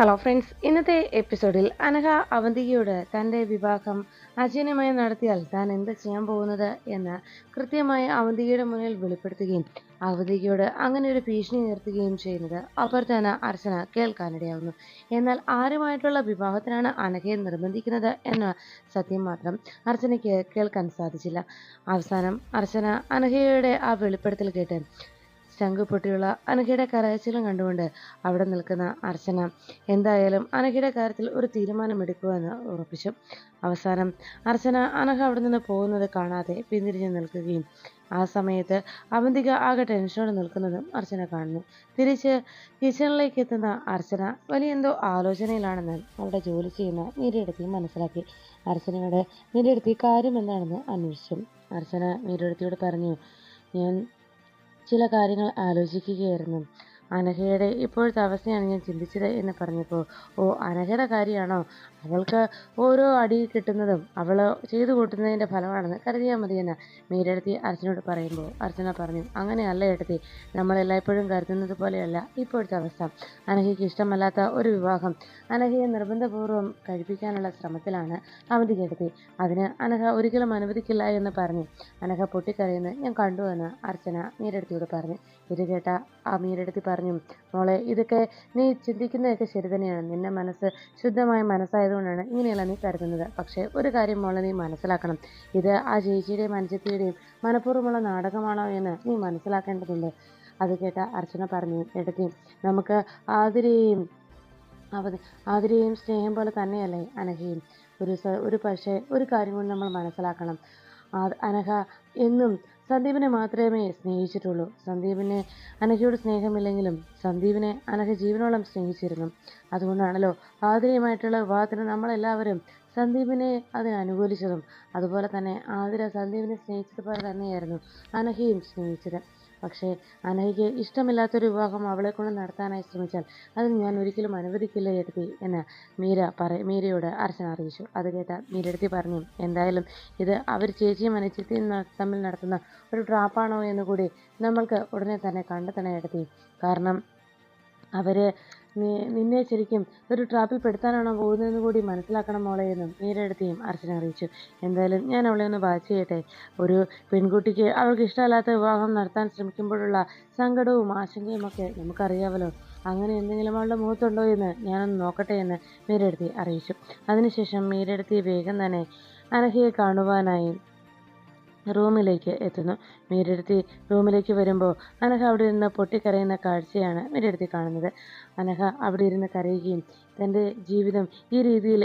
Hello friends, ഇന്നത്തെ എപ്പിസോഡിൽ അനഘ അവന്തികയോട് തൻ്റെ വിവാഹം അജയനുമായി നടത്തിയാൽ താൻ എന്ത് ചെയ്യാൻ പോകുന്നത് എന്ന് കൃത്യമായി അവന്തികയുടെ മുന്നിൽ വെളിപ്പെടുത്തുകയും അവന്തികയോട് അങ്ങനെ ഒരു ഭീഷണി ഉയർത്തുകയും ചെയ്യുന്നത് അപ്പുറത്താണ് അർച്ചന കേൾക്കാനിടയാവുന്നു. എന്നാൽ ആരുമായിട്ടുള്ള വിവാഹത്തിനാണ് അനഘയെ നിർബന്ധിക്കുന്നത് എന്ന സത്യം മാത്രം അർച്ചനയ്ക്ക് കേൾക്കാൻ സാധിച്ചില്ല. അവസാനം അർച്ചന അനഘയുടെ ആ വെളിപ്പെടുത്തൽ കേട്ട് ശംഖ് പൊട്ടിയുള്ള അനഘയുടെ കരച്ചിലും കണ്ടുകൊണ്ട് അവിടെ നിൽക്കുന്ന അർച്ചന എന്തായാലും അനഘയുടെ കാര്യത്തിൽ ഒരു തീരുമാനമെടുക്കുമെന്ന് ഉറപ്പിച്ചു. അവസാനം അർച്ചന അനഘ അവിടെ നിന്ന് പോകുന്നത് കാണാതെ പിന്തിരിഞ്ഞു നിൽക്കുകയും ആ സമയത്ത് അവന്തിക ആകെ ടെൻഷനോടെ നിൽക്കുന്നതും അർച്ചന കാണുന്നു. തിരിച്ച് കിച്ചണിലേക്ക് എത്തുന്ന അർച്ചന വലിയ എന്തോ ആലോചനയിലാണെന്ന് അവിടെ ജോലി ചെയ്യുന്ന മീരയെടുത്തി മനസ്സിലാക്കി. അർച്ചനയോട് മീരയെടുത്തി കാര്യം എന്താണെന്ന് അന്വേഷിച്ചു. അർച്ചന മീരയെടുത്തിയോട് പറഞ്ഞു, ഞാൻ ചില കാര്യങ്ങൾ ആലോചിക്കുകയായിരുന്നു. അനഘയുടെ ഇപ്പോഴത്തെ അവസ്ഥയാണ് ഞാൻ ചിന്തിച്ചത് എന്ന് പറഞ്ഞപ്പോൾ, ഓ, അനഘയുടെ കാര്യമാണോ? അവൾക്ക് ഓരോ അടി കിട്ടുന്നതും അവൾ ചെയ്തു കൂട്ടുന്നതിൻ്റെ ഫലമാണെന്ന് കരുതിയാൽ മതിയെന്ന് മീരയെടുത്തി അർച്ചനയോട് പറയുമ്പോൾ അർച്ചന പറഞ്ഞു, അങ്ങനെയല്ല ഏട്ടത്തി, നമ്മളെല്ലായ്പ്പോഴും കരുതുന്നത് പോലെയല്ല ഇപ്പോഴത്തെ അവസ്ഥ. അനഘയ്ക്ക് ഇഷ്ടമല്ലാത്ത ഒരു വിവാഹം അനഘയെ നിർബന്ധപൂർവ്വം കഴിപ്പിക്കാനുള്ള ശ്രമത്തിലാണ് അവന്തിക ഏട്ടത്തി. അതിന് അനഘ ഒരിക്കലും അനുവദിക്കില്ല എന്ന് പറഞ്ഞു അനഘ പൊട്ടിക്കരയുന്നത് ഞാൻ കണ്ടുവെന്ന് അർച്ചന മീരയെടുത്തിയോട് പറഞ്ഞു. ഇത് കേട്ട ആ മീരയെടുത്തി പറഞ്ഞു, മോളെ, ഇതൊക്കെ നീ ചിന്തിക്കുന്നതൊക്കെ ശരി തന്നെയാണ്. നിന്റെ മനസ്സ് ശുദ്ധമായ മനസ്സായതുകൊണ്ടാണ് ഇങ്ങനെയല്ല നീ കരുതുന്നത്. പക്ഷേ ഒരു കാര്യം മോളെ നീ മനസ്സിലാക്കണം, ഇത് ആ ചേച്ചിയുടെയും അനുജത്തിയുടെയും മനഃപൂർവ്വമുള്ള നാടകമാണോ എന്ന് നീ മനസ്സിലാക്കേണ്ടതുണ്ട്. അത് കേട്ട അർച്ചന പറഞ്ഞു, എടുത്തി, നമുക്ക് ആതിരയെയും ആതിരയെയും സ്നേഹം പോലെ തന്നെയല്ലേ അനഘയും? ഒരു പക്ഷേ ഒരു കാര്യം കൂടി നമ്മൾ മനസ്സിലാക്കണം, അനഘ എന്നും സന്ദീപിനെ മാത്രമേ സ്നേഹിച്ചിട്ടുള്ളൂ. സന്ദീപിന് അനഘയോട് സ്നേഹമില്ലെങ്കിലും സന്ദീപിനെ അനഘ ജീവനോളം സ്നേഹിച്ചിരുന്നു. അതുകൊണ്ടാണല്ലോ ആതിരയുമായിട്ടുള്ള വിവാഹത്തിന് നമ്മളെല്ലാവരും സന്ദീപിനെ അതിന് അനുകൂലിച്ചതും. അതുപോലെ തന്നെ ആതിര സന്ദീപിനെ സ്നേഹിച്ചതുപോലെ തന്നെയായിരുന്നു അനഘയും സ്നേഹിച്ചത്. പക്ഷേ അനഘയ്ക്ക് ഇഷ്ടമില്ലാത്തൊരു വിവാഹം അവളെക്കൊണ്ട് നടത്താനായി ശ്രമിച്ചാൽ അത് ഞാൻ ഒരിക്കലും അനുവദിക്കില്ല എടുത്തി എന്ന് മീരയോട് അർച്ചന അറിയിച്ചു. അത് കേട്ട മീരയെടുത്തി പറഞ്ഞു, എന്തായാലും ഇത് അവർ ചേച്ചിയും അനുജത്തിയും തമ്മിൽ നടത്തുന്ന ഒരു ട്രാപ്പാണോ എന്ന് കൂടി നമ്മൾക്ക് ഉടനെ തന്നെ കണ്ടെത്തണം എടുത്തി. കാരണം അവർ നിന്നെ ശരിക്കും ഒരു ട്രാപ്പിൽ പെടുത്താനാണോ പോകുന്നതെന്ന് കൂടി മനസ്സിലാക്കണം മോളെ എന്നും മീരയെടുത്തിയും അർച്ചന അറിയിച്ചു. എന്തായാലും ഞാൻ അവളെ ഒന്ന് വാച്ച് ചെയ്യട്ടെ. ഒരു പെൺകുട്ടിക്ക് അവൾക്ക് ഇഷ്ടമല്ലാത്ത വിവാഹം നടത്താൻ ശ്രമിക്കുമ്പോഴുള്ള സങ്കടവും ആശങ്കയും ഒക്കെ നമുക്കറിയാമല്ലോ. അങ്ങനെ എന്തെങ്കിലും അവളുടെ മുഖത്തുണ്ടോ എന്ന് ഞാനൊന്ന് നോക്കട്ടെ എന്ന് മീരയെടുത്തി അറിയിച്ചു. അതിനുശേഷം മീരയെടുത്തി വേഗം തന്നെ അനഘയെ കാണുവാനായി റൂമിലേക്ക് എത്തുന്നു. മീരയെടുത്തി റൂമിലേക്ക് വരുമ്പോൾ അനഘ അവിടെ ഇരുന്ന് പൊട്ടിക്കരയുന്ന കാഴ്ചയാണ് മീരയെടുത്തി കാണുന്നത്. അനഘ അവിടെ ഇരുന്ന് കരയുകയും തൻ്റെ ജീവിതം ഈ രീതിയിൽ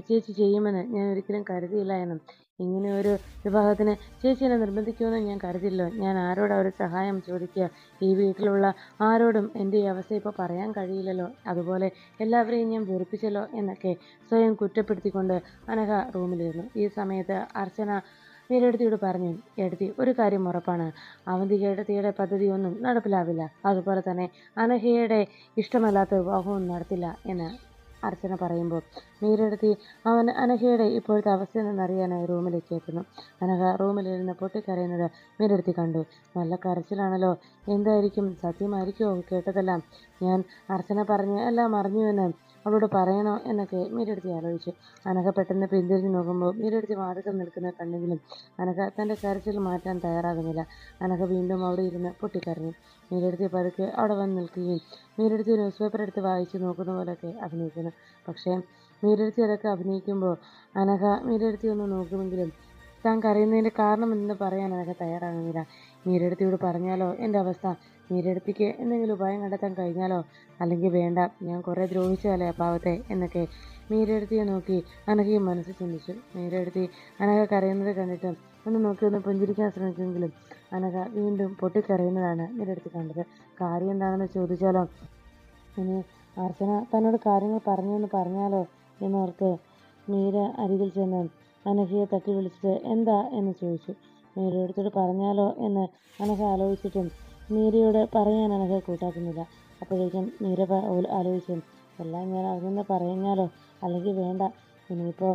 ചേച്ചി ചെയ്യുമെന്ന് ഞാൻ ഒരിക്കലും കരുതിയില്ല എന്നും, ഇങ്ങനെ ഒരു വിവാഹത്തിന് ചേച്ചി എന്നെ നിർബന്ധിക്കുമെന്ന് ഞാൻ കരുതില്ലോ. ഞാൻ ആരോടാ ഒരു സഹായം ചോദിക്കുക? ഈ വീട്ടിലുള്ള ആരോടും എൻ്റെ ഈ അവസ്ഥ ഇപ്പോൾ പറയാൻ കഴിയില്ലല്ലോ. അതുപോലെ എല്ലാവരെയും ഞാൻ വെറുപ്പിച്ചല്ലോ എന്നൊക്കെ സ്വയം കുറ്റപ്പെടുത്തിക്കൊണ്ട് അനഘ റൂമിലിരുന്നു. ഈ സമയത്ത് അർച്ചന മീരയെടുത്തിയോട് പറഞ്ഞു, എടുത്തി, ഒരു കാര്യം ഉറപ്പാണ്, അവന്തിക എടുത്തിയുടെ പദ്ധതി ഒന്നും നടപ്പിലാവില്ല. അതുപോലെ തന്നെ അനഘയുടെ ഇഷ്ടമല്ലാത്ത വിവാഹവും നടത്തില്ല എന്ന് അർച്ചന പറയുമ്പോൾ മീരയെടുത്തി അനഘയുടെ ഇപ്പോഴത്തെ അവസ്ഥ എന്നറിയാനായി റൂമിലേക്ക് എത്തുന്നു. അനഘ റൂമിലിരുന്ന് പൊട്ടിക്കരയുന്നത് മീരയെടുത്തി കണ്ടു. നല്ല കരച്ചിലാണല്ലോ. എന്തായിരിക്കും? സത്യമായിരിക്കുമോ കേട്ടതെല്ലാം? ഞാൻ അർച്ചന പറഞ്ഞ് എല്ലാം അറിഞ്ഞുവെന്ന് അവളോട് പറയണോ എന്നൊക്കെ മീരയെടുത്തി ആലോചിച്ചു. അനഘ പെട്ടെന്ന് പിന്തിരിഞ്ഞു നോക്കുമ്പോൾ മീരയെടുത്തി വാതിൽക്കൽ നിൽക്കുന്നത് കണ്ടെങ്കിലും അനഘ തൻ്റെ കരച്ചിൽ മാറ്റാൻ തയ്യാറാകുന്നില്ല. അനഘ വീണ്ടും അവിടെ ഇരുന്ന് പൊട്ടിക്കരഞ്ഞു. മീരയെടുത്തി പതുക്കെ അവിടെ വന്ന് നിൽക്കുകയും മീരയെടുത്തി ന്യൂസ് പേപ്പർ എടുത്ത് വായിച്ച് നോക്കുന്ന പോലെയൊക്കെ അഭിനയിക്കുന്നു. പക്ഷേ മീരയെടുത്തി അതൊക്കെ അഭിനയിക്കുമ്പോൾ അനഘ മീരയെടുത്തി ഒന്ന് നോക്കുമെങ്കിലും താൻ കരയുന്നതിൻ്റെ കാരണം എന്തെന്ന് പറയാൻ അനഘ തയ്യാറാകുന്നില്ല. മീരയെടുത്തിയോട് പറഞ്ഞാലോ എൻ്റെ അവസ്ഥ? മീരയെടുത്തിക്ക് എന്തെങ്കിലും ഉപായം കണ്ടെത്താൻ കഴിഞ്ഞാലോ? അല്ലെങ്കിൽ വേണ്ട, ഞാൻ കുറേ ദ്രോഹിച്ചതല്ലേ ആ പാവത്തെ എന്നൊക്കെ മീരയെടുത്തിയെ നോക്കി അനഘയും മനസ്സിൽ ചിന്തിച്ചു. മീരയെടുത്തി അനഘ കരയുന്നത് കണ്ടിട്ട് ഒന്ന് നോക്കി ഒന്ന് പുഞ്ചിരിക്കാൻ ശ്രമിക്കുമെങ്കിലും അനഘ വീണ്ടും പൊട്ടിക്കരയുന്നതാണ് മീരയെടുത്തി കണ്ടത്. കാര്യം എന്താണെന്ന് ചോദിച്ചാലോ, ഇനി അർച്ചന തന്നോട് കാര്യങ്ങൾ പറഞ്ഞെന്ന് പറഞ്ഞാലോ എന്നോർത്ത് മീര അരികിൽ ചെന്ന് അനഘയെ തട്ടി വിളിച്ചിട്ട് എന്താ എന്ന് ചോദിച്ചു. മീരയെടുത്തോട് പറഞ്ഞാലോ എന്ന് അനഘ ആലോചിച്ചിട്ടും മീരയോട് പറയാൻ അനഘ കൂട്ടാക്കുന്നില്ല. അപ്പോഴേക്കും മീര ആലോചിച്ചു, എല്ലാം ഞാൻ അറിഞ്ഞെന്ന് പറഞ്ഞാലോ, അല്ലെങ്കിൽ വേണ്ട, ഇനിയിപ്പോൾ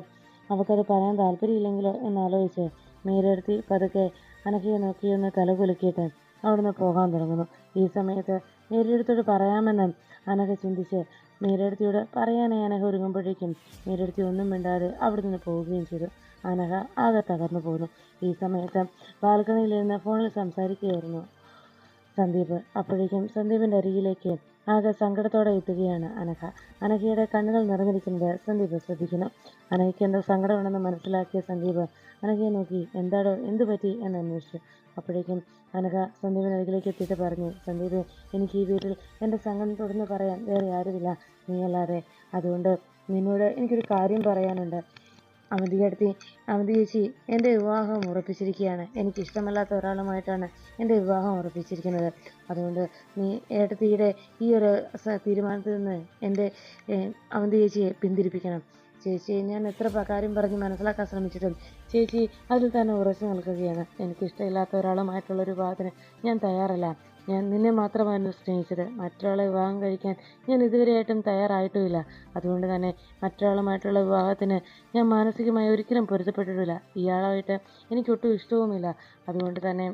അവൾക്കത് പറയാൻ താല്പര്യമില്ലെങ്കിലോ എന്നാലോചിച്ച് മീരയെടുത്തി പതുക്കെ അനഘയെ നോക്കിയൊന്ന് തല കുലുക്കിയിട്ട് അവിടുന്ന് പോകാൻ തുടങ്ങുന്നു. ഈ സമയത്ത് മീരടുത്തോട് പറയാമെന്ന് അനഘ ചിന്തിച്ച് മീരടുത്തിയോട് പറയാനായി അനഘ ഒരുങ്ങുമ്പോഴേക്കും മീരടുത്തി ഒന്നും മിണ്ടാതെ അവിടെ നിന്ന് പോവുകയും ചെയ്തു. അനഘ ആകെ തകർന്നു പോകുന്നു. ഈ സമയത്ത് ബാൽക്കണിയിലിരുന്ന് ഫോണിൽ സംസാരിക്കുകയായിരുന്നു സന്ദീപ്. അപ്പോഴേക്കും സന്ദീപിന്റെ അരികിലേക്ക് ആകെ സങ്കടത്തോടെ എത്തുകയാണ് അനഘ. അനഘയുടെ കണ്ണുകൾ നിറഞ്ഞിരിക്കുന്നത് സന്ദീപ് ശ്രദ്ധിക്കുന്നു. അനഘയ്ക്ക് എന്തോ സങ്കടമുണ്ടെന്ന് മനസ്സിലാക്കിയ സന്ദീപ് അനഘയെ നോക്കി എന്താടോ എന്തു പറ്റി എന്ന് അന്വേഷിച്ചു. അപ്പോഴേക്കും അനഘ സന്ദീപിനരികിലേക്ക് എത്തിയിട്ട് പറഞ്ഞു, സന്ദീപ്, എനിക്ക് ഈ വീട്ടിൽ എൻ്റെ സങ്കടം തുറന്ന് പറയാൻ വേറെ ആരുമില്ല, നീയല്ലാതെ. അതുകൊണ്ട് നിന്നോട് എനിക്കൊരു കാര്യം പറയാനുണ്ട്. അവന്തി ചേച്ചി എൻ്റെ വിവാഹം ഉറപ്പിച്ചിരിക്കുകയാണ്. എനിക്കിഷ്ടമല്ലാത്ത ഒരാളുമായിട്ടാണ് എൻ്റെ വിവാഹം ഉറപ്പിച്ചിരിക്കുന്നത്. അതുകൊണ്ട് നീ ഏട്ടത്തിയുടെ ഈ ഒരു തീരുമാനത്തിൽ നിന്ന് എൻ്റെ അവന്തി ചേച്ചിയെ പിന്തിരിപ്പിക്കണം. ചേച്ചി ഞാൻ എത്ര കാര്യം പറഞ്ഞ് മനസ്സിലാക്കാൻ ശ്രമിച്ചിട്ടും ചേച്ചി അതിൽ തന്നെ ഉറച്ചു നിൽക്കുകയാണ്. എനിക്കിഷ്ടമില്ലാത്ത ഒരാളുമായിട്ടുള്ളൊരു വിവാഹത്തിന് ഞാൻ തയ്യാറല്ല. ഞാൻ നിന്നെ മാത്രമായിരുന്നു സ്നേഹിച്ചത്. മറ്റൊരാളെ വിവാഹം കഴിക്കാൻ ഞാൻ ഇതുവരെയായിട്ടും തയ്യാറായിട്ടുമില്ല. അതുകൊണ്ട് തന്നെ മറ്റൊരാളുമായിട്ടുള്ള വിവാഹത്തിന് ഞാൻ മാനസികമായി ഒരിക്കലും പൊരുത്തപ്പെട്ടിട്ടില്ല. ഇയാളായിട്ട് എനിക്കൊട്ടും ഇഷ്ടവുമില്ല. അതുകൊണ്ട് തന്നെ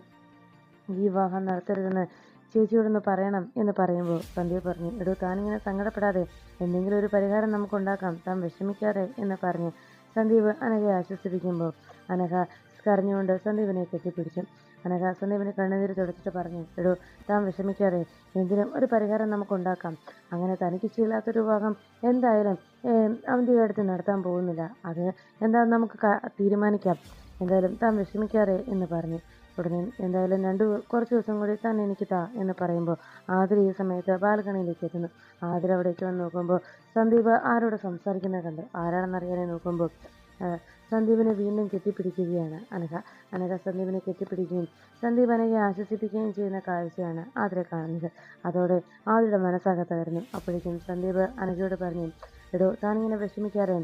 ഈ വിവാഹം നടത്തരുതെന്ന് ചേച്ചിയോടൊന്ന് പറയണം എന്ന് പറയുമ്പോൾ സന്ദീപ് പറഞ്ഞു, എടോ താനിങ്ങനെ സങ്കടപ്പെടാതെ, എന്തെങ്കിലും ഒരു പരിഹാരം നമുക്കുണ്ടാക്കാം, താൻ വിഷമിക്കാതെ എന്ന് പറഞ്ഞ് സന്ദീപ് അനഘയെ ആശ്വസിപ്പിക്കുമ്പോൾ അനഘ കരഞ്ഞുകൊണ്ട് സന്ദീപിനെ കെട്ടിപ്പിടിച്ചു. അനഘ സന്ദീപിനെ കണ്ണുനീര് തുടച്ചിട്ട് പറഞ്ഞു, എടോ താൻ വിഷമിക്കാതെ, എന്തിനും ഒരു പരിഹാരം നമുക്കുണ്ടാക്കാം. അങ്ങനെ തനിക്കിഷ്ടമില്ലാത്തൊരു വിവാഹം എന്തായാലും അവന്തിയുടെ അടുത്ത് നടത്താൻ പോകുന്നില്ല. അത് എന്താണെന്ന് നമുക്ക് തീരുമാനിക്കാം. എന്തായാലും താൻ വിഷമിക്കാതെ എന്ന് പറഞ്ഞു. ഉടനെ എന്തായാലും കുറച്ച് ദിവസം കൂടി താൻ എനിക്ക് താ എന്ന് പറയുമ്പോൾ ആതിര ഈ സമയത്ത് ബാൽക്കണിയിലേക്ക് എത്തുന്നു. ആതിര അവിടേക്ക് വന്ന് നോക്കുമ്പോൾ സന്ദീപ് ആരോട് സംസാരിക്കുന്നത് കണ്ട് ആരാണെന്നറിയാനെ നോക്കുമ്പോൾ സന്ദീപിനെ വീണ്ടും കെട്ടിപ്പിടിക്കുകയാണ് അനഘ. അനഘ സന്ദീപിനെ കെട്ടിപ്പിടിക്കുകയും സന്ദീപ് അനഘയെ ആശ്വസിപ്പിക്കുകയും ചെയ്യുന്ന കാഴ്ചയാണ് ആതിര കാണുന്നത്. അതോടെ ആതിരയുടെ മനസ്സാകെ തകർന്നു. അപ്പോഴേക്കും സന്ദീപ് അനഘയോട് പറഞ്ഞു, എടോ താനിങ്ങനെ വിഷമിക്കാറേ,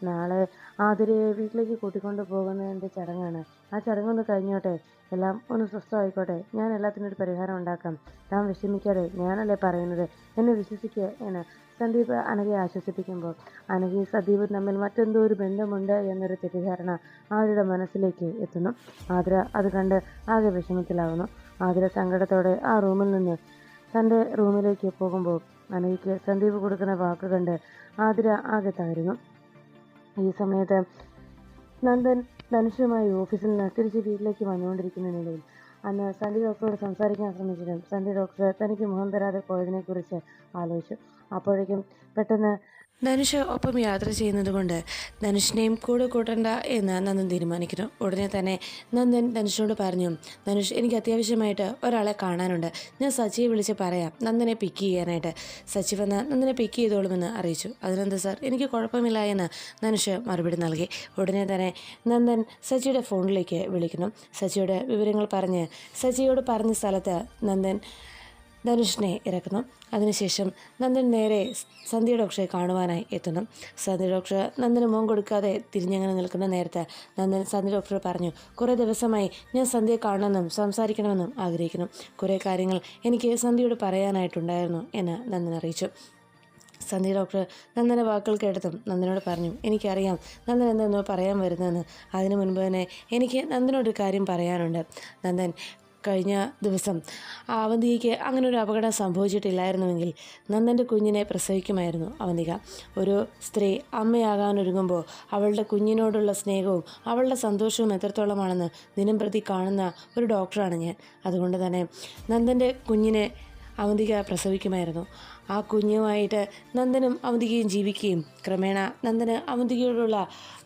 നാളെ ആതിരയെ വീട്ടിലേക്ക് കൂട്ടിക്കൊണ്ടു പോകുന്നതിൻ്റെ ചടങ്ങാണ്. ആ ചടങ്ങൊന്ന് കഴിഞ്ഞോട്ടെ, എല്ലാം ഒന്ന് സ്വസ്ഥമായിക്കോട്ടെ. ഞാൻ എല്ലാത്തിനും ഒരു പരിഹാരം ഉണ്ടാക്കാം. താൻ വിഷമിക്കാതെ, ഞാനല്ലേ പറയുന്നത്, എന്നെ വിശ്വസിക്കുക എന്ന് സന്ദീപ് അനഘയെ ആശ്വസിപ്പിക്കുമ്പോൾ അനഘയും സന്ദീപും തമ്മിൽ മറ്റെന്തോ ഒരു ബന്ധമുണ്ട് എന്നൊരു തെറ്റിദ്ധാരണ ആതിരയുടെ മനസ്സിലേക്ക് എത്തുന്നു. ആതിര അത് കണ്ട് ആകെ വിഷമത്തിലാവുന്നു. ആതിര സങ്കടത്തോടെ ആ റൂമിൽ നിന്ന് തൻ്റെ റൂമിലേക്ക് പോകുമ്പോൾ അനഘയ്ക്ക് സന്ദീപ് കൊടുക്കുന്ന വാക്ക് കണ്ട് ആതിര ആകെ തകരുന്നു. ഈ സമയത്ത് നന്ദൻ ധനുഷുമായി ഓഫീസിൽ നിന്ന് തിരിച്ച് വീട്ടിലേക്ക് വന്നുകൊണ്ടിരിക്കുന്നതിനിടയിൽ അന്ന് സന്ധ്യ ഡോക്ടറോട് സംസാരിക്കാൻ ശ്രമിച്ചിട്ടും സന്ധ്യ ഡോക്ടർ തനിക്ക് മുഖം തരാതെ പോയതിനെക്കുറിച്ച് ആലോചിച്ചു. അപ്പോഴേക്കും പെട്ടെന്ന് ധനുഷ് ഒപ്പം യാത്ര ചെയ്യുന്നത് കൊണ്ട് ധനുഷിനെയും കൂടെ കൂട്ടണ്ട എന്ന് നന്ദൻ തീരുമാനിക്കുന്നു. ഉടനെ തന്നെ നന്ദൻ ധനുഷിനോട് പറഞ്ഞു, ധനുഷ്, എനിക്ക് അത്യാവശ്യമായിട്ട് ഒരാളെ കാണാനുണ്ട്. ഞാൻ സച്ചിയെ വിളിച്ച് പറയാം നന്ദനെ പിക്ക് ചെയ്യാനായിട്ട്. സച്ചി വന്ന് നന്ദനെ പിക്ക് ചെയ്തോളുമെന്ന് അറിയിച്ചു. അതിനെന്താ സാർ, എനിക്ക് കുഴപ്പമില്ല എന്ന് ധനുഷ് മറുപടി നൽകി. ഉടനെ തന്നെ നന്ദൻ സച്ചിയുടെ ഫോണിലേക്ക് വിളിക്കുന്നു. സച്ചിയുടെ വിവരങ്ങൾ പറഞ്ഞ് സച്ചിയോട് പറഞ്ഞ സ്ഥലത്ത് നന്ദൻ ധനുഷിനെ ഇറക്കുന്നു. അതിനുശേഷം നന്ദൻ നേരെ സന്ധ്യ ഡോക്ടറെ കാണുവാനായി എത്തുന്നു. സന്ധ്യ ഡോക്ടർ നന്ദന് മുഖം കൊടുക്കാതെ തിരിഞ്ഞങ്ങനെ നിൽക്കുന്ന നേരത്ത് നന്ദൻ സന്ധ്യ ഡോക്ടർ പറഞ്ഞു, കുറേ ദിവസമായി ഞാൻ സന്ധ്യയെ കാണണമെന്നും സംസാരിക്കണമെന്നും ആഗ്രഹിക്കുന്നു. കുറേ കാര്യങ്ങൾ എനിക്ക് സന്ധ്യയോട് പറയാനായിട്ടുണ്ടായിരുന്നു എന്ന് നന്ദൻ അറിയിച്ചു. സന്ധ്യ ഡോക്ടർ നന്ദൻ്റെ വാക്കുകൾ കേട്ടതും നന്ദനോട് പറഞ്ഞു, എനിക്കറിയാം നന്ദൻ എന്താണെന്ന് പറയാൻ വരുന്നതെന്ന്. അതിനു മുൻപ് തന്നെ എനിക്ക് നന്ദനോടൊരു കാര്യം പറയാനുണ്ട്. നന്ദൻ, കഴിഞ്ഞ ദിവസം അവന്തികയ്ക്ക് അങ്ങനെ ഒരു അപകടം സംഭവിച്ചിട്ടില്ലായിരുന്നുവെങ്കിൽ നന്ദൻ്റെ കുഞ്ഞിനെ പ്രസവിക്കുമായിരുന്നു അവന്തിക. ഒരു സ്ത്രീ അമ്മയാകാനൊരുങ്ങുമ്പോൾ അവളുടെ കുഞ്ഞിനോടുള്ള സ്നേഹവും അവളുടെ സന്തോഷവും എത്രത്തോളമാണെന്ന് ദിനം പ്രതി കാണുന്ന ഒരു ഡോക്ടറാണ് ഞാൻ. അതുകൊണ്ട് തന്നെ നന്ദൻ്റെ കുഞ്ഞിനെ അവന്തിക പ്രസവിക്കുമായിരുന്നു. ആ കുഞ്ഞുമായിട്ട് നന്ദനും അവന്തികയും ജീവിക്കുകയും ക്രമേണ നന്ദന് അവന്തികയോടുള്ള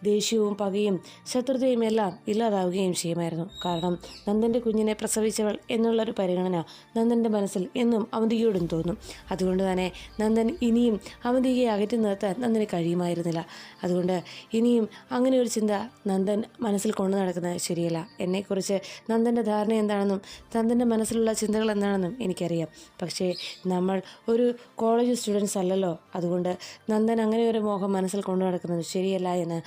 ദേഷ്യവും പകയും ശത്രുതയും എല്ലാം ഇല്ലാതാവുകയും ചെയ്യുമായിരുന്നു. കാരണം നന്ദൻ്റെ കുഞ്ഞിനെ പ്രസവിച്ചവൾ എന്നുള്ളൊരു പരിഗണന നന്ദൻ്റെ മനസ്സിൽ എന്നും അവന്തികയോടും തോന്നും. അതുകൊണ്ട് തന്നെ നന്ദൻ ഇനിയും അവന്തികയെ അകറ്റി നിർത്താൻ നന്ദന് കഴിയുമായിരുന്നില്ല. അതുകൊണ്ട് ഇനിയും അങ്ങനെ ഒരു ചിന്ത നന്ദൻ മനസ്സിൽ കൊണ്ടു നടക്കുന്നത് ശരിയല്ല. എന്നെക്കുറിച്ച് നന്ദൻ്റെ ധാരണ എന്താണെന്നും നന്ദൻ്റെ മനസ്സിലുള്ള ചിന്തകൾ എന്താണെന്നും എനിക്കറിയാം. പക്ഷേ നമ്മൾ ഒരു കോളേജ് സ്റ്റുഡൻസ് അല്ലല്ലോ. അതുകൊണ്ട് നന്ദൻ അങ്ങനെ ഒരു മോഹം മനസ്സിൽ കൊണ്ടു നടക്കുന്നത് ശരിയല്ല എന്ന്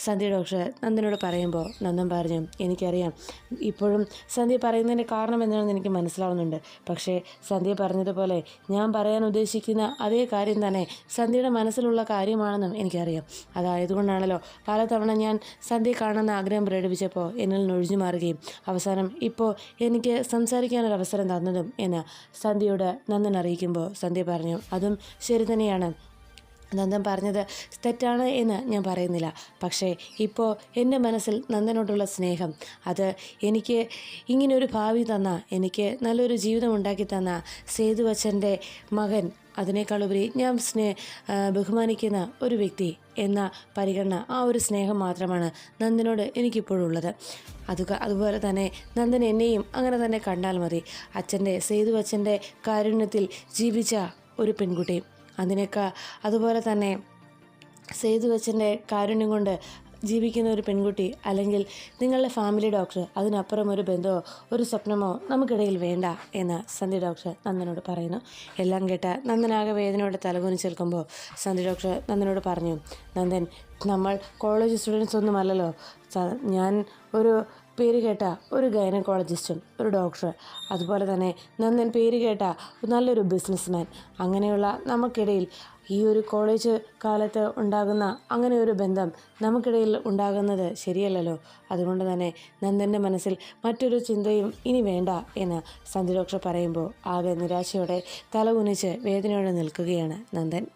സന്ധ്യ ഡോക്ടർ നന്ദനോട് പറയുമ്പോൾ നന്ദൻ പറഞ്ഞു, എനിക്കറിയാം ഇപ്പോഴും സന്ധ്യ പറയുന്നതിൻ്റെ കാരണം എന്താണെന്ന് എനിക്ക് മനസ്സിലാവുന്നുണ്ട്. പക്ഷേ സന്ധ്യ പറഞ്ഞതുപോലെ ഞാൻ പറയാൻ ഉദ്ദേശിക്കുന്ന അതേ കാര്യം തന്നെ സന്ധ്യയുടെ മനസ്സിലുള്ള കാര്യമാണെന്നും എനിക്കറിയാം. അതായതുകൊണ്ടാണല്ലോ പലതവണ ഞാൻ സന്ധ്യ കാണുന്ന ആഗ്രഹം പ്രകടിപ്പിച്ചപ്പോൾ എന്നിൽ ഒഴിഞ്ഞു മാറുകയും അവസാനം ഇപ്പോൾ എനിക്ക് സംസാരിക്കാനൊരവസരം തന്നതും എന്ന് സന്ധ്യയോട് നന്ദൻ അറിയിക്കുമ്പോൾ സന്ധ്യ പറഞ്ഞു, അതും ശരി തന്നെയാണ്. നന്ദൻ പറഞ്ഞത് തെറ്റാണ് എന്ന് ഞാൻ പറയുന്നില്ല. പക്ഷേ ഇപ്പോൾ എൻ്റെ മനസ്സിൽ നന്ദനോടുള്ള സ്നേഹം, അത് എനിക്ക് ഇങ്ങനൊരു ഭാവി തന്ന, എനിക്ക് നല്ലൊരു ജീവിതം ഉണ്ടാക്കി തന്ന സേതുവച്ചൻ്റെ മകൻ, അതിനേക്കാളുപരി ഞാൻ ബഹുമാനിക്കുന്ന ഒരു വ്യക്തി എന്ന പരിഗണന, ആ ഒരു സ്നേഹം മാത്രമാണ് നന്ദനോട് എനിക്കിപ്പോഴുള്ളത്. അതുപോലെ തന്നെ നന്ദൻ എന്നെയും അങ്ങനെ തന്നെ കണ്ടാൽ മതി. സേതുവച്ചൻ്റെ കാരുണ്യത്തിൽ ജീവിച്ച ഒരു പെൺകുട്ടി, അതുപോലെ തന്നെ സേതുവച്ചൻ്റെ കാരുണ്യം കൊണ്ട് ജീവിക്കുന്ന ഒരു പെൺകുട്ടി, അല്ലെങ്കിൽ നിങ്ങളുടെ ഫാമിലി ഡോക്ടർ, അതിനപ്പുറം ഒരു ബന്ധമോ ഒരു സ്വപ്നമോ നമുക്കിടയിൽ വേണ്ട എന്ന് സന്ധ്യ ഡോക്ടർ നന്ദനോട് പറയുന്നു. എല്ലാം കേട്ട നന്ദനാകെ വേദനയോടെ തലകുനിച്ച് നിൽക്കുമ്പോൾ സന്ധ്യ ഡോക്ടർ നന്ദനോട് പറഞ്ഞു, നന്ദൻ, നമ്മൾ കോളേജ് സ്റ്റുഡൻസ് ഒന്നുമല്ലല്ലോ. ഞാൻ ഒരു പേര് കേട്ട ഒരു ഗൈനക്കോളജിസ്റ്റും ഒരു ഡോക്ടർ, അതുപോലെ തന്നെ നന്ദൻ പേര് കേട്ട നല്ലൊരു ബിസിനസ്മാൻ, അങ്ങനെയുള്ള നമുക്കിടയിൽ ഈ ഒരു കോളേജ് കാലത്ത് ഉണ്ടാകുന്ന അങ്ങനെ ഒരു ബന്ധം നമുക്കിടയിൽ ഉണ്ടാകുന്നത് ശരിയല്ലല്ലോ. അതുകൊണ്ട് തന്നെ നന്ദൻ്റെ മനസ്സിൽ മറ്റൊരു ചിന്തയും ഇനി വേണ്ട എന്ന് സന്ധ്യ ഡോക്ടർ പറയുമ്പോൾ ആകെ നിരാശയോടെ തലകുനിച്ച് വേദനയോടെ നിൽക്കുകയാണ് നന്ദൻ.